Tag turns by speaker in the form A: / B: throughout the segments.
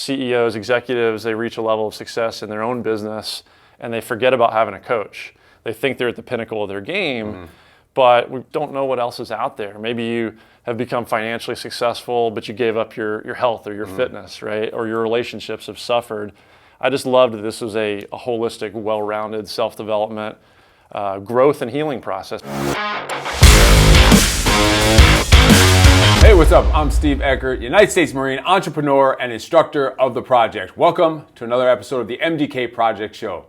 A: CEOs, executives, they reach a level of success in their own business and they forget about having a coach. They think they're at the pinnacle of their game, but we don't know what else is out there. Maybe you have become financially successful, but you gave up your health or your fitness, right? Or your relationships have suffered. I just loved that this was a holistic, well-rounded self-development, growth and healing process.
B: Hey, what's up? I'm Steve Eckert, United States Marine entrepreneur and instructor of the project. Welcome to another episode of the MDK Project Show.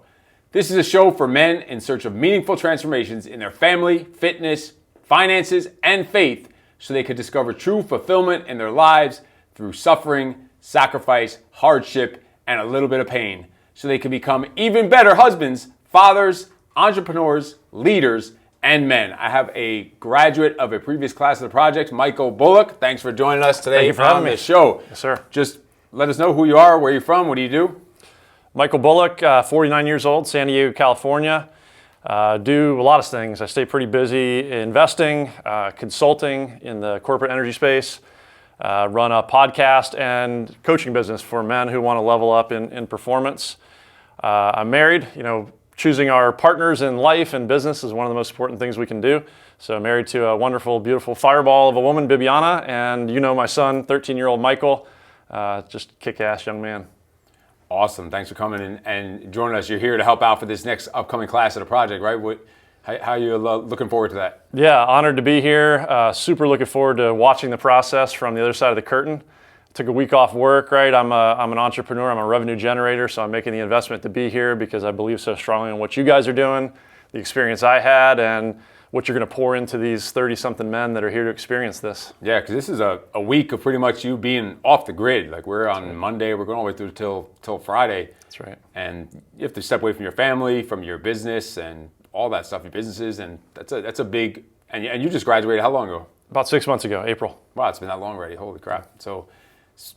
B: This is a show for men in search of meaningful transformations in their family, fitness, finances, and faith so they could discover true fulfillment in their lives through suffering, sacrifice, hardship, and a little bit of pain so they can become even better husbands, fathers, entrepreneurs, leaders, and men. I have a graduate of a previous class of the project, Michael Bulloch. Thanks for joining us today.
A: Thank you for having me.
B: The show.
A: Yes, sir.
B: Just let us know who you are, where you're from, what do you do?
A: Michael Bulloch, 49 years old, San Diego, California. Do a lot of things. I stay pretty busy investing, consulting in the corporate energy space, run a podcast and coaching business for men who want to level up in performance. I'm married. Choosing our partners in life and business is one of the most important things we can do. So married to a wonderful, beautiful fireball of a woman, Bibiana, and my son, 13-year-old Michael, just kick-ass young man.
B: Awesome. Thanks for coming in and joining us. You're here to help out for this next upcoming class of the project, right? How are you looking forward to that?
A: Yeah, honored to be here. Super looking forward to watching the process from the other side of the curtain. Took a week off work, right? I'm an entrepreneur, I'm a revenue generator, so I'm making the investment to be here because I believe so strongly in what you guys are doing, the experience I had, and what you're going to pour into these 30-something men that are here to experience this.
B: Yeah, because this is a week of pretty much you being off the grid. Like we're on Monday, we're going all the way through till Friday.
A: That's right. And
B: you have to step away from your family, from your business, and all that stuff, your businesses, and that's a big. And you just graduated how long ago?
A: About 6 months ago, April.
B: Wow, it's been that long already. Holy crap! So.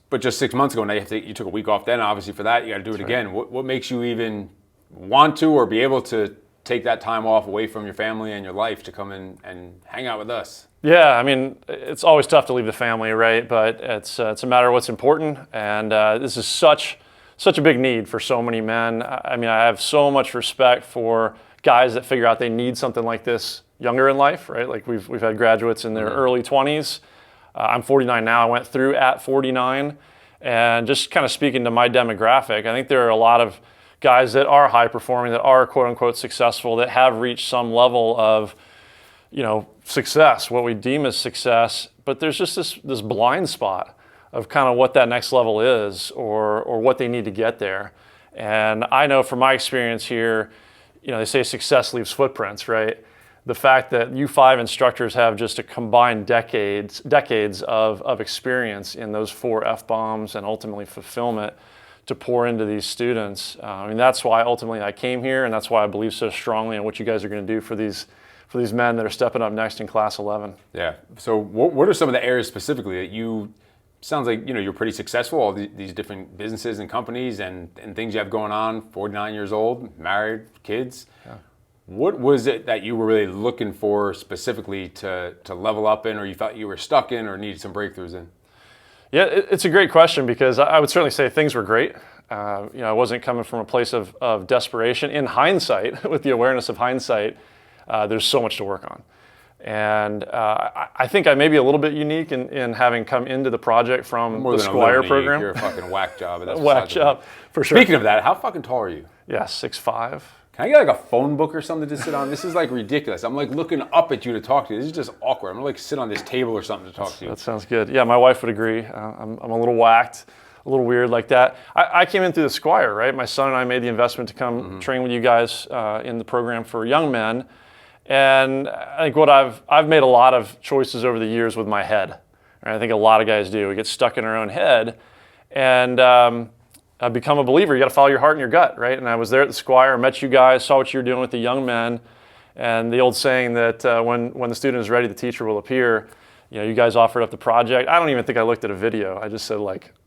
B: But just 6 months ago, now you took a week off then, obviously for that, you got to do it again. What makes you even want to or be able to take that time off away from your family and your life to come in and hang out with us?
A: Yeah, I mean, it's always tough to leave the family, right? But it's a matter of what's important. And this is such a big need for so many men. I mean, I have so much respect for guys that figure out they need something like this younger in life, right? Like we've had graduates in their early 20s. I'm 49 now. I went through at 49, and just kind of speaking to my demographic, I think there are a lot of guys that are high performing, that are quote unquote successful, that have reached some level of, success, what we deem as success. But there's just this blind spot of kind of what that next level is, or what they need to get there. And I know from my experience here, they say success leaves footprints, right? The fact that you 5 instructors have just a combined decades of experience in those 4 F-bombs and ultimately fulfillment to pour into these students. That's why ultimately I came here, and that's why I believe so strongly in what you guys are going to do for these men that are stepping up next in class 11.
B: Yeah. So what are some of the areas specifically that sounds like you're pretty successful, all these different businesses and companies and things you have going on, 49 years old, married, kids. Yeah. What was it that you were really looking for specifically to level up in, or you felt you were stuck in or needed some breakthroughs in?
A: Yeah, it's a great question because I would certainly say things were great. I wasn't coming from a place of desperation. In hindsight, with the awareness of hindsight, there's so much to work on. And I think I may be a little bit unique in having come into the project from the Squire program.
B: You're a fucking whack job.
A: Whack job, for sure.
B: Speaking of that, how fucking tall are you?
A: Yeah, 6'5".
B: Can I get like a phone book or something to sit on? This is like ridiculous. I'm like looking up at you to talk to you. This is just awkward. I'm gonna like sit on this table or something to talk to you.
A: That sounds good. Yeah, my wife would agree. I'm a little whacked, a little weird like that. I came in through the Squire, right? My son and I made the investment to come train with you guys in the program for young men. And I think I've made a lot of choices over the years with my head. Right? I think a lot of guys do. We get stuck in our own head. And I've become a believer. You got to follow your heart and your gut, right? And I was there at the Squire, met you guys, saw what you were doing with the young men, and the old saying that when the student is ready, the teacher will appear. You guys offered up the project. I don't even think I looked at a video. I just said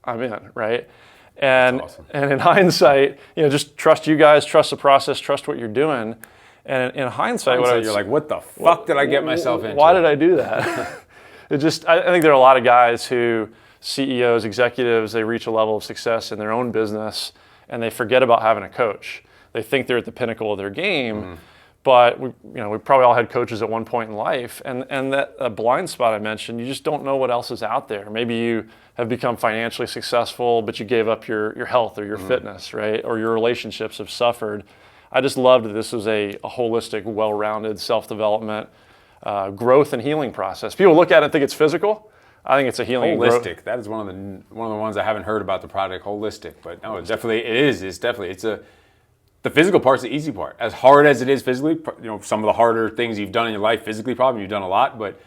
A: I'm in, right? And
B: That's awesome.
A: And in hindsight, just trust you guys, trust the process, trust what you're doing. And in hindsight,
B: you're like, what the fuck did I get myself into?
A: Why did I do that? I think there are a lot of guys who CEOs, executives, they reach a level of success in their own business and they forget about having a coach. They think they're at the pinnacle of their game, but we probably all had coaches at one point in life, and that blind spot I mentioned, you just don't know what else is out there. Maybe you have become financially successful, but you gave up your health or your fitness, right? Or your relationships have suffered. I just loved that this was a holistic, well-rounded self-development, growth and healing process. People look at it and think it's physical. I think it's a healing.
B: Holistic. That is one of the ones I haven't heard about the project. Holistic, but no, it is. The physical part's the easy part. As hard as it is physically, some of the harder things you've done in your life physically, probably you've done a lot, but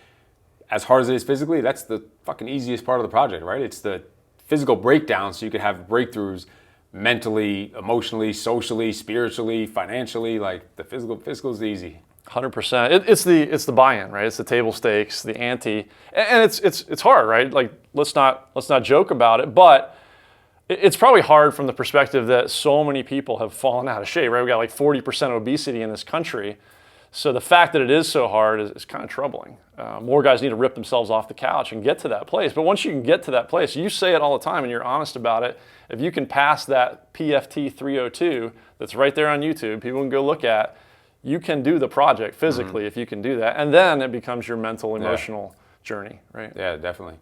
B: as hard as it is physically, that's the fucking easiest part of the project, right? It's the physical breakdown so you could have breakthroughs mentally, emotionally, socially, spiritually, financially. Like the physical is easy.
A: 100%. It's the buy-in, right? It's the table stakes, the ante, and it's hard, right? Like let's not joke about it, but it's probably hard from the perspective that so many people have fallen out of shape, right? We got like 40% obesity in this country. So the fact that it is so hard is kind of troubling. More guys need to rip themselves off the couch and get to that place. But once you can get to that place, you say it all the time and you're honest about it. If you can pass that PFT 302 that's right there on YouTube, people can go look at, you can do the project physically if you can do that. And then it becomes your mental, emotional journey, right?
B: Yeah, definitely.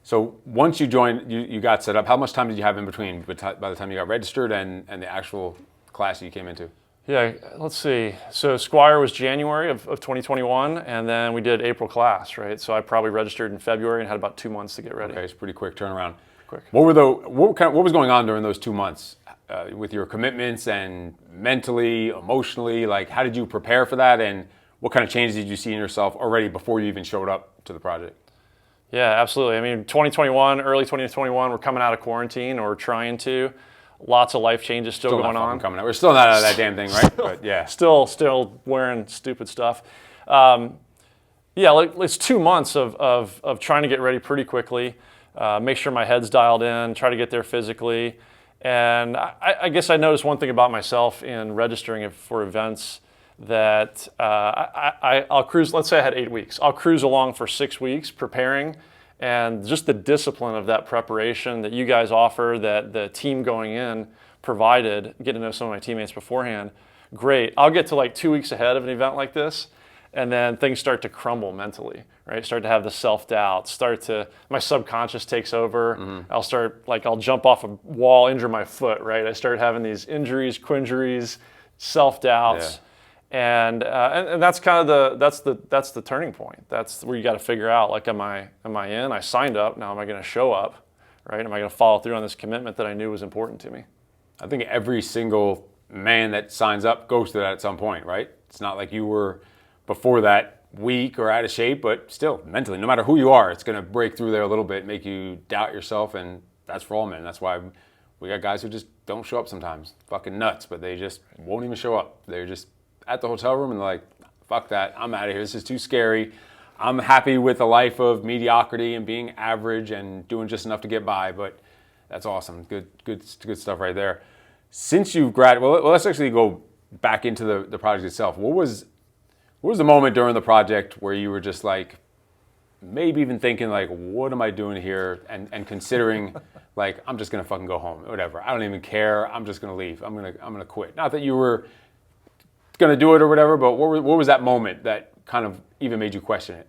B: So once you joined, you got set up. How much time did you have in between by the time you got registered and the actual class you came into?
A: Yeah, let's see. So Squire was January of 2021, and then we did April class, right? So I probably registered in February and had about 2 months to get ready.
B: Okay, it's pretty quick turnaround.
A: Quick.
B: What was going on during those 2 months with your commitments and mentally, emotionally? Like, how did you prepare for that, and what kind of changes did you see in yourself already before you even showed up to the project?
A: Yeah, absolutely. I mean, early 2021, we're coming out of quarantine or trying to. Lots of life changes still going on.
B: Coming out. We're still not out of that damn thing, right? But yeah.
A: Still wearing stupid stuff. It's 2 months of trying to get ready pretty quickly, make sure my head's dialed in, try to get there physically. And I guess I noticed one thing about myself in registering for events that I'll cruise, let's say I had 8 weeks. I'll cruise along for 6 weeks preparing, and just the discipline of that preparation that you guys offer, that the team going in provided, getting to know some of my teammates beforehand, great. I'll get to like 2 weeks ahead of an event like this, and then things start to crumble mentally, right? Start to have the self-doubt, my subconscious takes over. I'll jump off a wall, injure my foot, right? I start having these injuries, quinjuries, self-doubts.
B: Yeah.
A: And that's kind of that's the turning point. That's where you got to figure out, like, am I in? I signed up. Now am I going to show up, right? Am I going to follow through on this commitment that I knew was important to me?
B: I think every single man that signs up goes through that at some point, right? It's not like you were before that weak or out of shape, but still mentally, no matter who you are, it's going to break through there a little bit, make you doubt yourself, and that's for all men. That's why we got guys who just don't show up sometimes. Fucking nuts, but they just won't even show up. They're just at the hotel room and they're like, fuck that, I'm out of here, this is too scary. I'm happy with a life of mediocrity and being average and doing just enough to get by, but that's awesome. Good stuff right there. Since you've graduated, well, let's actually go back into the project itself. What was the moment during the project where you were just like, maybe even thinking like, what am I doing here? And considering like, I'm just gonna fucking go home, whatever. I don't even care, I'm just gonna leave. I'm gonna quit. Not that you were going to do it or whatever, but what was that moment that kind of even made you question it?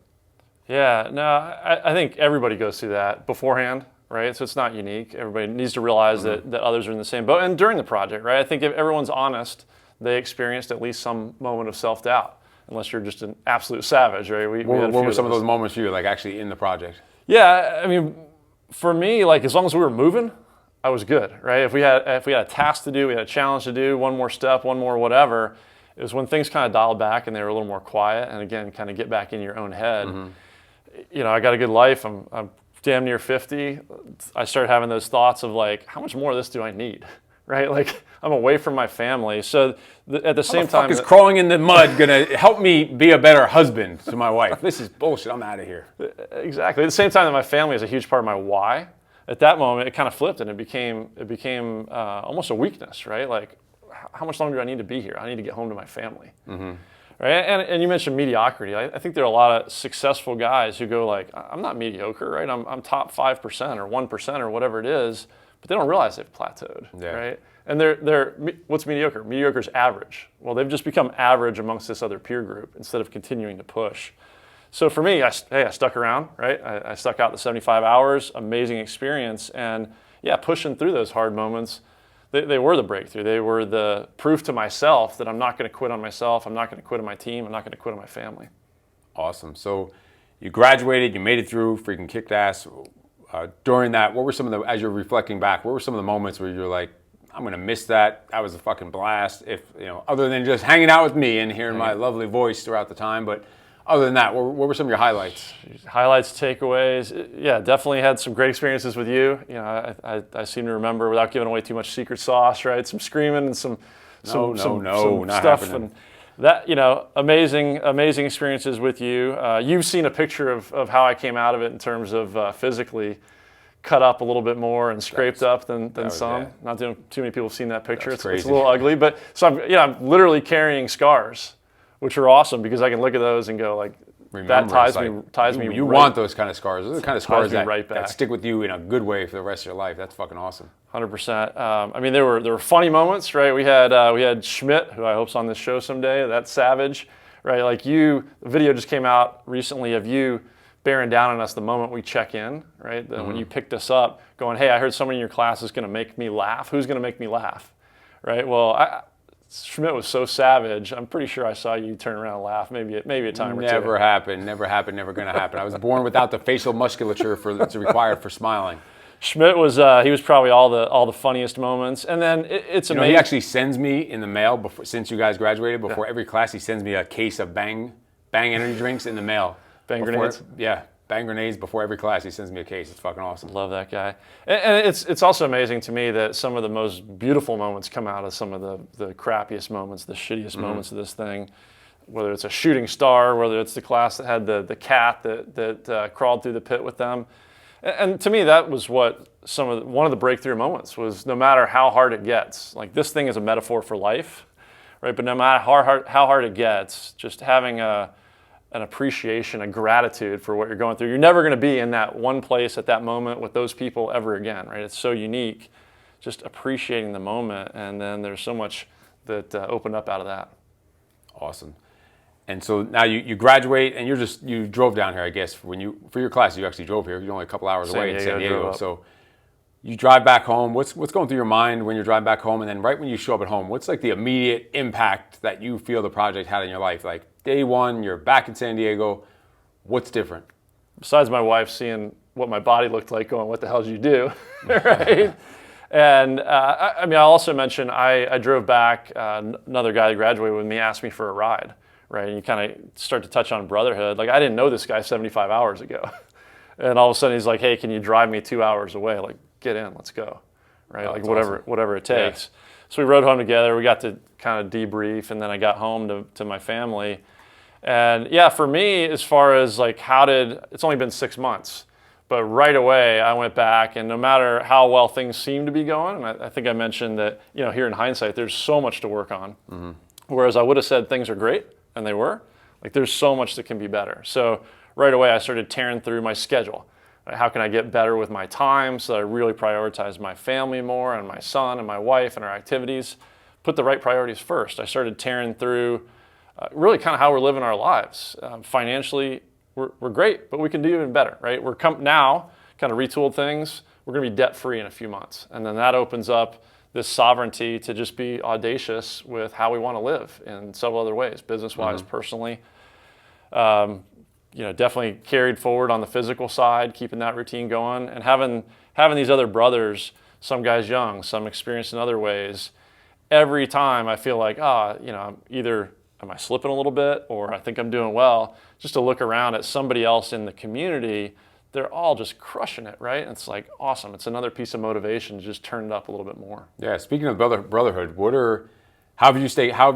A: Yeah, no, I think everybody goes through that beforehand, right? So it's not unique. Everybody needs to realize that others are in the same boat. And during the project, right? I think if everyone's honest, they experienced at least some moment of self-doubt, unless you're just an absolute savage, right?
B: What were some of those moments for you, like actually in the project?
A: Yeah, I mean, for me, like as long as we were moving, I was good, right? If we had a task to do, we had a challenge to do, one more step, one more whatever. It was when things kind of dialed back and they were a little more quiet, and again, kind of get back in your own head. I got a good life. I'm damn near 50. I started having those thoughts of like, how much more of this do I need, right? Like I'm away from my family. So at the same time,
B: is crawling in the mud gonna help me be a better husband to my wife? This is bullshit. I'm out of here.
A: Exactly. At the same time that my family is a huge part of my why. At that moment, it kind of flipped and it became almost a weakness, right? Like, how much longer do I need to be here? I need to get home to my family, right? And you mentioned mediocrity. I think there are a lot of successful guys who go like, I'm not mediocre, right? I'm top 5% or 1% or whatever it is, but they don't realize they've plateaued, right? And what's mediocre? Mediocre is average. Well, they've just become average amongst this other peer group instead of continuing to push. So for me, I stuck around, right? I stuck out the 75 hours, amazing experience, and pushing through those hard moments. They were the breakthrough. They were the proof to myself that I'm not going to quit on myself. I'm not going to quit on my team. I'm not going to quit on my family.
B: Awesome. So you graduated, you made it through, freaking kicked ass. During that, what were some of the, as you're reflecting back, what were some of the moments where you're like, I'm going to miss that. That was a fucking blast. If, other than just hanging out with me and hearing my lovely voice throughout the time, but other than that, what were some of your highlights?
A: Highlights, takeaways. Yeah, definitely had some great experiences with you. I seem to remember, without giving away too much secret sauce, right? Some screaming and some
B: not
A: stuff
B: happening.
A: and that, amazing experiences with you. You've seen a picture of how I came out of it in terms of physically cut up a little bit more and scraped up than some.
B: Yeah.
A: Not too many people have seen that picture. It's a
B: crazy.
A: little ugly, but so I'm literally carrying scars, which are awesome because I can look at those and go like, that ties me.
B: You want those kind of scars. Those are the kind of scars
A: that
B: that stick with you in a good way for the rest of your life. That's fucking awesome.
A: 100%. I mean, there were funny moments, right? We had Schmidt, who I hope's on this show someday. That's savage, right? Like the video just came out recently of you bearing down on us the moment we check in, right? When you picked us up, going, hey, I heard someone in your class is going to make me laugh. Who's going to make me laugh, right? Well, Schmidt was so savage. I'm pretty sure I saw you turn around and laugh maybe a time or two.
B: Never happened. Never going to happen. I was born without the facial musculature that's required for smiling.
A: Schmidt was he was probably all the funniest moments, and then it's amazing.
B: He actually sends me in the mail since you guys graduated. Before every class, he sends me a case of Bang energy drinks in the mail.
A: Bang grenades.
B: Yeah, Bang grenades before every class. He sends me a case. It's fucking awesome.
A: Love that guy. And it's also amazing to me that some of the most beautiful moments come out of some of the crappiest moments, the shittiest moments of this thing. Whether it's a shooting star, whether it's the class that had the cat that crawled through the pit with them. And to me, that was what one of the breakthrough moments was. No matter how hard it gets, like this thing is a metaphor for life, right? But no matter how hard it gets, just having an appreciation, a gratitude for what you're going through. You're never going to be in that one place at that moment with those people ever again, right? It's so unique. Just appreciating the moment, and then there's so much that opened up out of that.
B: Awesome. And so now you graduate, and you drove down here, I guess, for your class. You actually drove here. You're only a couple hours away in San Diego. So you drive back home. What's going through your mind when you're driving back home? And then right when you show up at home, what's like the immediate impact that you feel the project had in your life? Like day one, you're back in San Diego. What's different?
A: Besides my wife seeing what my body looked like, going, "What the hell did you do?" Right? And I also mentioned I drove back. Another guy that graduated with me asked me for a ride. Right, and you kind of start to touch on brotherhood. Like I didn't know this guy 75 hours ago, and all of a sudden he's like, "Hey, can you drive me 2 hours away? Like, get in, let's go." Right, like whatever it takes. Yeah. So we rode home together. We got to kind of debrief, and then I got home to my family. And yeah, for me, as far as like it's only been 6 months, but right away I went back, and no matter how well things seem to be going, and I think I mentioned that here in hindsight, there's so much to work on. Mm-hmm. Whereas I would have said things are great. And they were, like there's so much that can be better. So right away I started tearing through my schedule. How can I get better with my time so that I really prioritize my family more and my son and my wife and our activities, put the right priorities first. I started tearing through really kind of how we're living our lives. Financially, we're great, but we can do even better, right? We're now kind of retooled things. We're gonna be debt free in a few months. And then that opens up this sovereignty to just be audacious with how we want to live in several other ways, business-wise, personally. Definitely carried forward on the physical side, keeping that routine going, and having these other brothers, some guys young, some experienced in other ways. Every time I feel like, either am I slipping a little bit, or I think I'm doing well, just to look around at somebody else in the community. They're all just crushing it, right? And it's like awesome. It's another piece of motivation to just turn it up a little bit more.
B: Yeah. Speaking of brotherhood, how have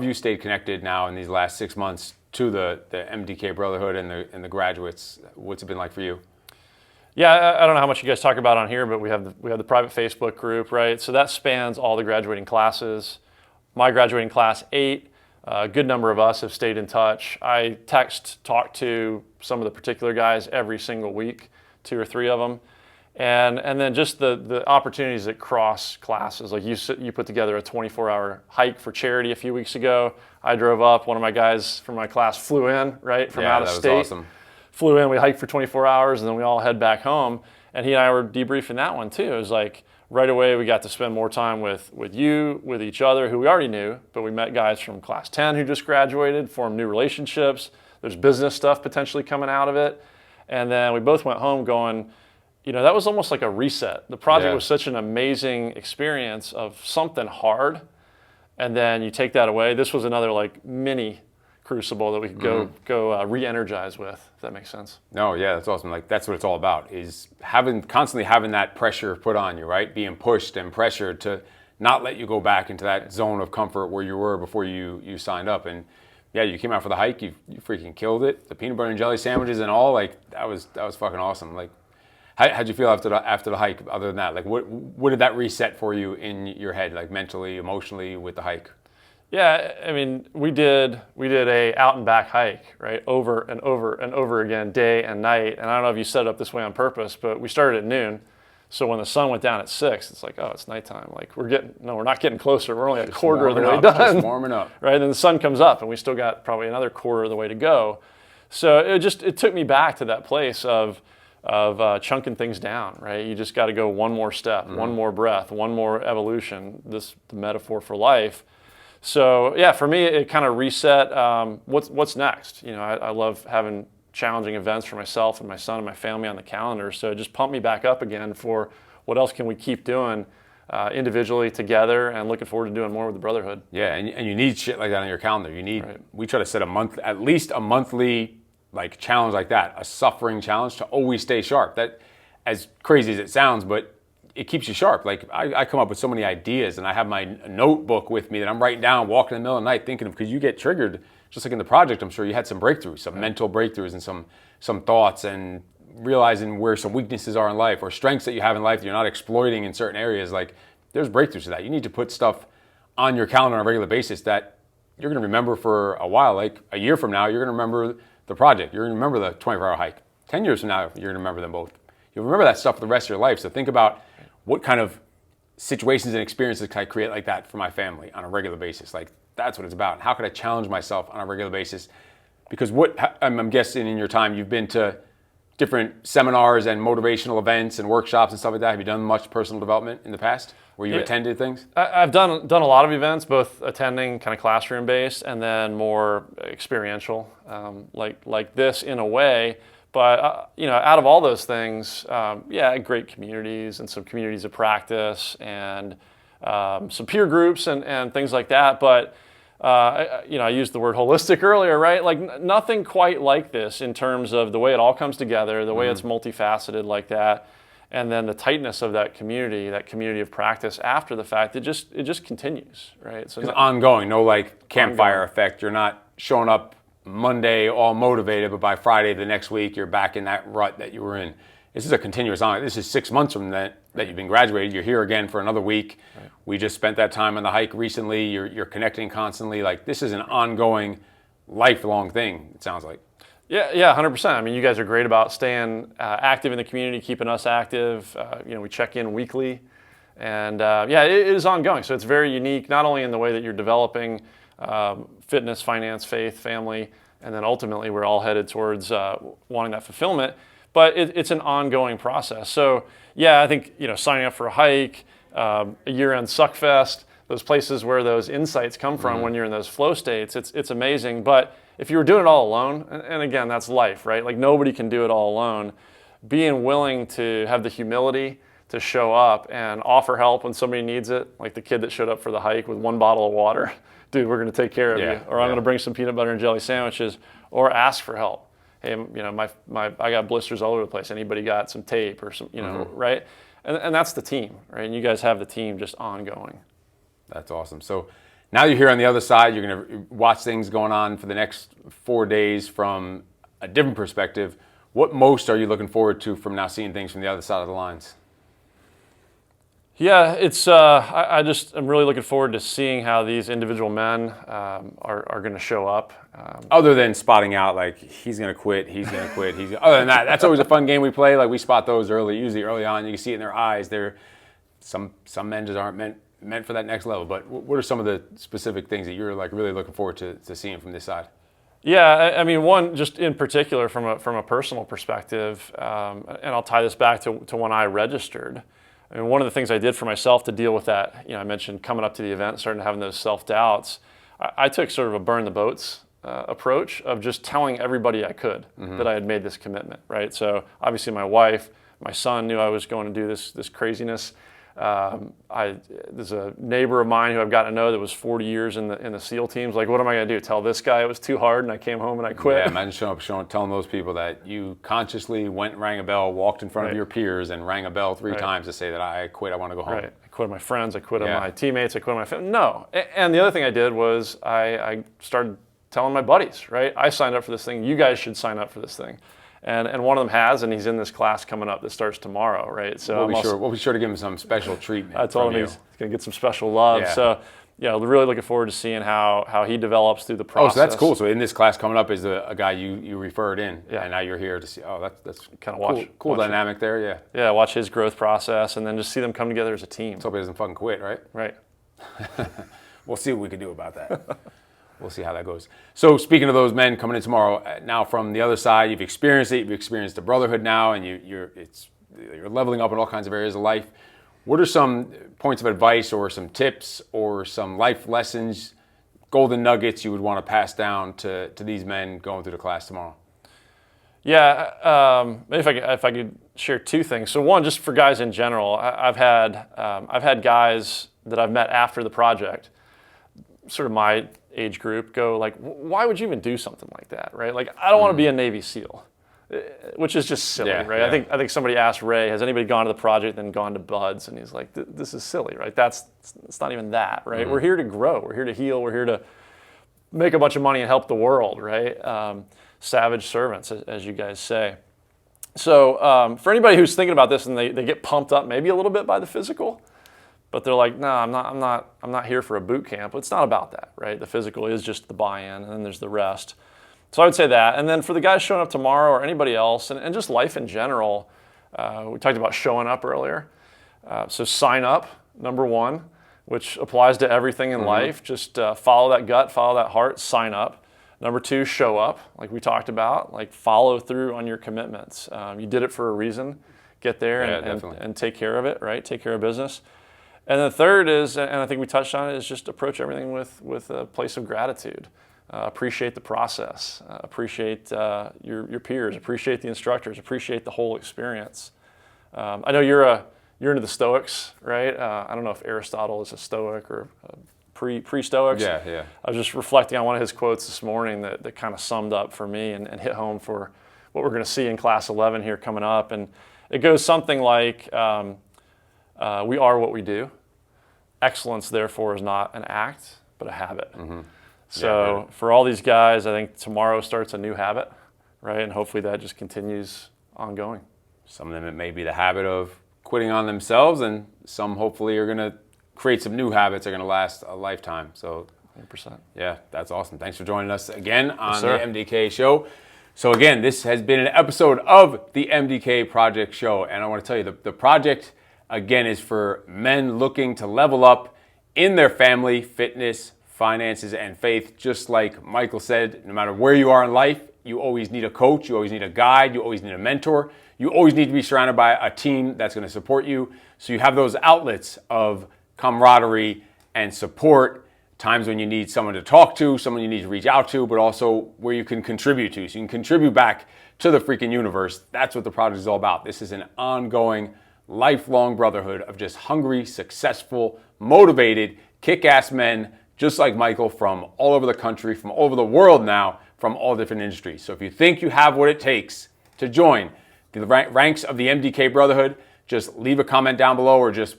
B: you stayed connected now in these last 6 months to the MDK Brotherhood and the graduates? What's it been like for you?
A: Yeah, I don't know how much you guys talk about on here, but we have the private Facebook group, right? So that spans all the graduating classes. My graduating class 8. A good number of us have stayed in touch. I talk to some of the particular guys every single week, 2 or 3 of them. And then just the opportunities that cross classes. Like you put together a 24-hour hike for charity a few weeks ago. I drove up. One of my guys from my class flew in, right, from out of state.
B: That was awesome.
A: Flew in, we hiked for 24 hours, and then we all head back home. And he and I were debriefing that one too. It was like right away we got to spend more time with you, with each other, who we already knew, but we met guys from class 10 who just graduated, formed new relationships. There's business stuff potentially coming out of it. And then we both went home going, that was almost like a reset. The project was such an amazing experience of something hard, and then you take that away. This was another like mini crucible that we could go re-energize with, if that makes sense.
B: No, yeah, that's awesome. Like that's what it's all about, is constantly having that pressure put on you, right? Being pushed and pressured to not let you go back into that zone of comfort where you were before you signed up. And yeah, you came out for the hike, you freaking killed it. The peanut butter and jelly sandwiches and all, like that was fucking awesome. Like how'd you feel after the hike, other than that? Like what did that reset for you in your head, like mentally, emotionally with the hike?
A: Yeah, I mean, we did a out and back hike, right, over and over and over again, day and night. And I don't know if you set it up this way on purpose, but we started at noon. So when the sun went down at 6, it's like, oh, it's nighttime. Like we're not getting closer. We're only a quarter of the way done.
B: Just warming up.
A: Right, and then the sun comes up, and we still got probably another quarter of the way to go. So it took me back to that place of chunking things down, right? You just got to go one more step, one more breath, one more evolution. The metaphor for life. So yeah, for me, it kind of reset what's next. I love having challenging events for myself and my son and my family on the calendar. So it just pumped me back up again for what else can we keep doing individually together, and looking forward to doing more with the Brotherhood.
B: Yeah, and you need shit like that on your calendar. We try to set at least a monthly like challenge like that, a suffering challenge to always stay sharp. That, as crazy as it sounds, but it keeps you sharp. Like I come up with so many ideas, and I have my notebook with me that I'm writing down, walking in the middle of the night thinking of, because you get triggered, just like in the project, I'm sure you had some breakthroughs, some mental breakthroughs and some thoughts, and realizing where some weaknesses are in life or strengths that you have in life that you're not exploiting in certain areas. Like there's breakthroughs to that. You need to put stuff on your calendar on a regular basis that you're going to remember for a while. Like a year from now, you're going to remember the project. You're going to remember the 24-hour hike. 10 years from now, you're going to remember them both. You'll remember that stuff for the rest of your life. So think about what kind of situations and experiences can I create like that for my family on a regular basis. Like that's what it's about. How can I challenge myself on a regular basis? Because I'm guessing in your time you've been to different seminars and motivational events and workshops and stuff like that. Have you done much personal development in the past where you attended things?
A: I've done a lot of events, both attending kind of classroom based and then more experiential, like this in a way. But out of all those things, great communities and some communities of practice and some peer groups and things like that. But I used the word holistic earlier, right? Like nothing quite like this in terms of the way it all comes together, the way it's multifaceted like that, and then the tightness of that community of practice after the fact. It just continues, right? So
B: it's ongoing, no like campfire effect. You're not showing up Monday all motivated, but by Friday the next week you're back in that rut that you were in. This is a continuous on. This is 6 months from that you've been graduated. You're here again for another week. Right. We just spent that time on the hike recently. You're connecting constantly. Like this is an ongoing, lifelong thing. It sounds like.
A: Yeah, 100%. I mean, you guys are great about staying active in the community, keeping us active. We check in weekly, and it is ongoing. So it's very unique, not only in the way that you're developing fitness, finance, faith, family, and then ultimately we're all headed towards wanting that fulfillment. But it's an ongoing process. So I think signing up for a hike, a year-end suckfest, those places where those insights come from when you're in those flow states, it's amazing. But if you were doing it all alone, and again, that's life, right? Like nobody can do it all alone. Being willing to have the humility to show up and offer help when somebody needs it, like the kid that showed up for the hike with 1 bottle of water. Dude, we're going to take care of you. Or I'm going to bring some peanut butter and jelly sandwiches, or ask for help. Hey, I got blisters all over the place. Anybody got some tape or some, right? And that's the team, right? And you guys have the team just ongoing.
B: That's awesome. So now you're here on the other side. You're going to watch things going on for the next 4 days from a different perspective. What most are you looking forward to from now seeing things from the other side of the lines?
A: Yeah, it's. I just am really looking forward to seeing how these individual men are going to show up.
B: Other than spotting out, like, he's going to quit, other than that, that's always a fun game we play. Like, we spot those usually early on. You can see it in their eyes. Some men just aren't meant for that next level. But what are some of the specific things that you're like really looking forward to seeing from this side?
A: Yeah, I mean, one just in particular from a personal perspective, and I'll tie this back to when I registered. I mean, one of the things I did for myself to deal with that, I mentioned coming up to the event, starting having those self-doubts. I took sort of a burn the boats approach of just telling everybody I could that I had made this commitment, right? So obviously my wife, my son knew I was going to do this craziness. There's a neighbor of mine who I've gotten to know that was 40 years in the SEAL teams. Like, what am I going to do? Tell this guy it was too hard and I came home and I quit?
B: Yeah, imagine telling those people that you consciously went and rang a bell, walked in front of your peers and rang a bell 3 times to say that I quit, I want to go home.
A: Right. I quit on my friends, I quit on my teammates, I quit on my family. No. And the other thing I did was I started telling my buddies, right? I signed up for this thing. You guys should sign up for this thing. And one of them has, and he's in this class coming up that starts tomorrow, right? So
B: we'll be sure to give him some special treatment.
A: I told him he's going to get some special love. Yeah. So, really looking forward to seeing how he develops through the process.
B: Oh, so that's cool. So in this class coming up is a guy you referred in, and now you're here to see. Oh, that's
A: kind of
B: cool dynamic there. Yeah.
A: Yeah, watch his growth process, and then just see them come together as a team.
B: Let's hope he doesn't fucking quit, right?
A: Right.
B: We'll see what we can do about that. We'll see how that goes. So speaking of those men coming in tomorrow, now from the other side, you've experienced it. You've experienced the brotherhood now, and you're leveling up in all kinds of areas of life. What are some points of advice or some tips or some life lessons, golden nuggets you would want to pass down to these men going through the class tomorrow?
A: Yeah, maybe if I could share 2 things. So one, just for guys in general, I've had guys that I've met after the project, sort of my age group, go like, why would you even do something like that, right? Like, I don't want to be a Navy SEAL, which is just silly, right? Yeah. I think somebody asked Ray, has anybody gone to the project and gone to BUD/S? And he's like, this is silly, right? It's not even that, right? We're here to grow, we're here to heal, we're here to make a bunch of money and help the world, right? Savage servants, as you guys say. So for anybody who's thinking about this and they get pumped up maybe a little bit by the physical, but they're like, no, I'm not here for a boot camp. It's not about that, right? The physical is just the buy-in, and then there's the rest. So I would say that. And then for the guys showing up tomorrow or anybody else, and just life in general, we talked about showing up earlier. So sign up, number 1, which applies to everything in life. Just follow that gut, follow that heart, sign up. Number 2, show up, like we talked about. Like, follow through on your commitments. You did it for a reason. Get there and take care of it, right? Take care of business. And the third is, and I think we touched on it, is just approach everything with a place of gratitude. Appreciate the process. Appreciate your peers. Appreciate the instructors. Appreciate the whole experience. I know you're into the Stoics, right? I don't know if Aristotle is a Stoic or pre-Stoics.
B: Yeah.
A: I was just reflecting on one of his quotes this morning that kind of summed up for me and hit home for what we're going to see in Class 11 here coming up. And it goes something like, we are what we do. Excellence, therefore, is not an act, but a habit. So for all these guys, I think tomorrow starts a new habit, right? And hopefully that just continues ongoing.
B: Some of them, it may be the habit of quitting on themselves, and some hopefully are going to create some new habits that are going to last a lifetime. So
A: 100%.
B: Yeah, that's awesome. Thanks for joining us again on the MDK Show. So again, this has been an episode of the MDK Project Show, and I want to tell you the project, again, is for men looking to level up in their family, fitness, finances, and faith. Just like Michael said, no matter where you are in life, you always need a coach, you always need a guide, you always need a mentor. You always need to be surrounded by a team that's going to support you. So you have those outlets of camaraderie and support, times when you need someone to talk to, someone you need to reach out to, but also where you can contribute to. So you can contribute back to the freaking universe. That's what the project is all about. This is an ongoing, lifelong brotherhood of just hungry, successful, motivated, kick-ass men just like Michael from all over the country, from all over the world now, from all different industries. So if you think you have what it takes to join the ranks of the MDK Brotherhood, just leave a comment down below or just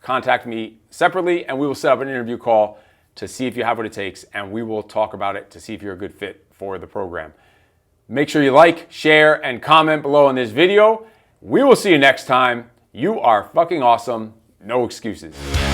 B: contact me separately and we will set up an interview call to see if you have what it takes, and we will talk about it to see if you're a good fit for the program. Make sure you like, share, and comment below on this video. We will see you next time. You are fucking awesome. no excuses.